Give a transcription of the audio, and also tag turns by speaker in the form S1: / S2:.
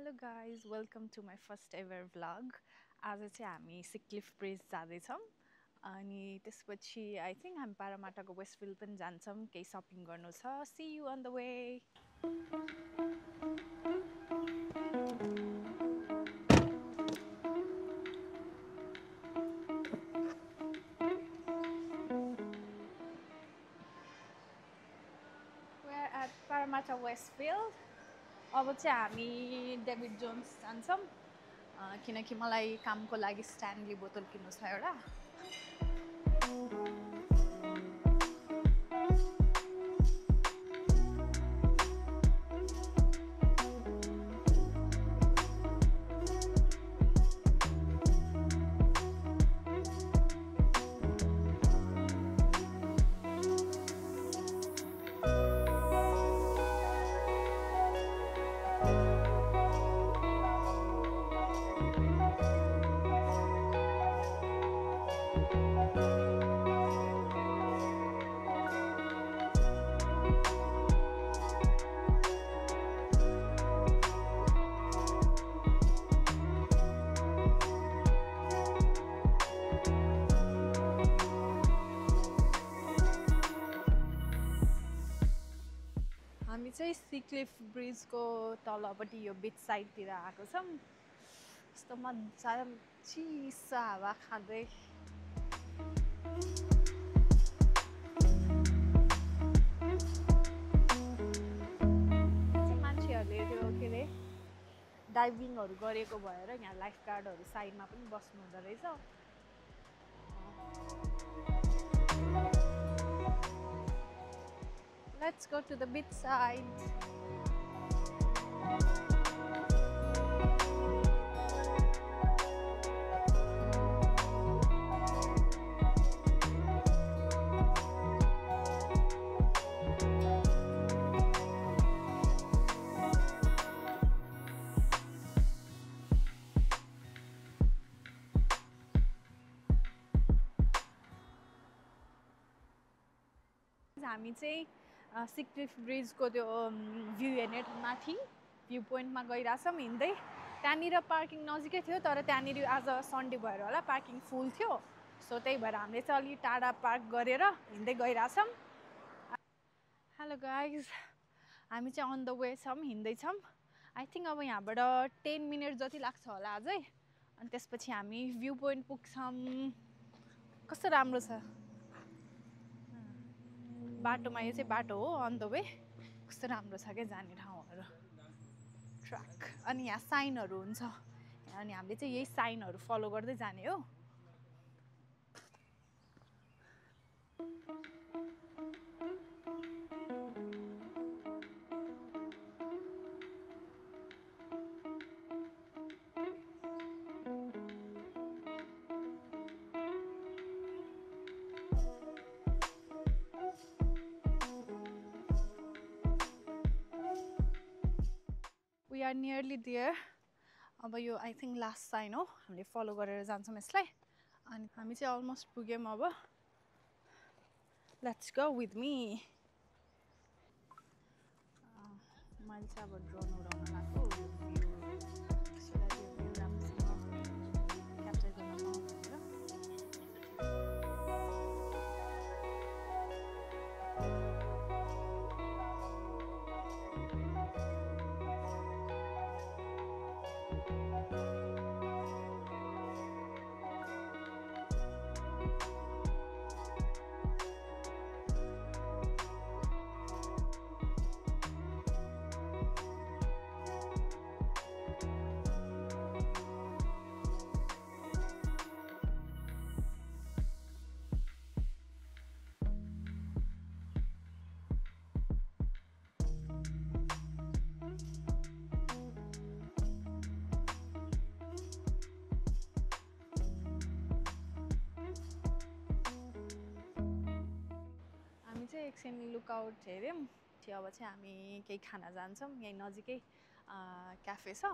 S1: Hello guys, welcome to my first ever vlog. आज चाहिँ हामी सिक्लिफ ब्रिज जाँदैछौँ अनि त्यसपछि आई थिंक हामी पारामाटाको वेस्टफिल्ड पनि जान्छौँ केही शपिङ गर्नु छ. See you on the way. We're at Parramatta Westfield. अब चाहिँ हामी डेभिड जोन्स जान्छौँ किनकि मलाई कामको लागि स्ट्यानली बोतल किन्नु छ एउटा. हामी चाहिँ सिक्लिफ ब्रिजको तलपट्टि यो बिच साइडतिर आएको छौँ. यस्तो मजाले चिसो हावा खाँदै मान्छेहरूले त्यो के अरे डाइभिङहरू गरेको भएर यहाँ लाइफ गार्डहरू साइडमा पनि बस्नु हुँदो रहेछ. Let's go to the beach side. हामी चाहिँ सिक्लिफ ब्रिजको त्यो भ्यू हेर्ने माथि भ्यू पोइन्टमा गइरहेछौँ हिँड्दै. त्यहाँनिर पार्किङ नजिकै थियो तर त्यहाँनिर आज सन्डे भएर होला पार्किङ फुल थियो. सो त्यही भएर हामीले चाहिँ अलि टाढा पार्क गरेर हिँड्दै गइरहेछौँ. हेलो गाइज, हामी चाहिँ अन द वे छौँ, हिँड्दैछौँ. आई थिङ्क अब यहाँबाट 10 मिनट जति लाग्छ होला अझै. अनि त्यसपछि हामी भ्यू पोइन्ट पुग्छौँ. कस्तो राम्रो छ बाटोमा. यो चाहिँ बाटो हो अन द वे. कस्तो राम्रो छ क्या जाने ठाउँहरू, ट्र्याक. अनि यहाँ साइनहरू हुन्छ अनि हामीले चाहिँ यही साइनहरू फलो गर्दै जाने हो. We are nearly there. अब यो आई थिङ्क लास्ट साइन हो. हामीले फलो गरेर जान्छौँ यसलाई. अनि हामी चाहिँ अलमोस्ट पुग्यौँ अब. Let's go with me. मैले चाहिँ अब ड्रोन उडाउन लाग्यो क्याप्चर गर्न पाऊँ भनेर. एकछिन लुकआउट हेऱ्यौँ. अब चाहिँ हामी केही खाना जान्छौँ. यहीँ नजिकै क्याफे छ.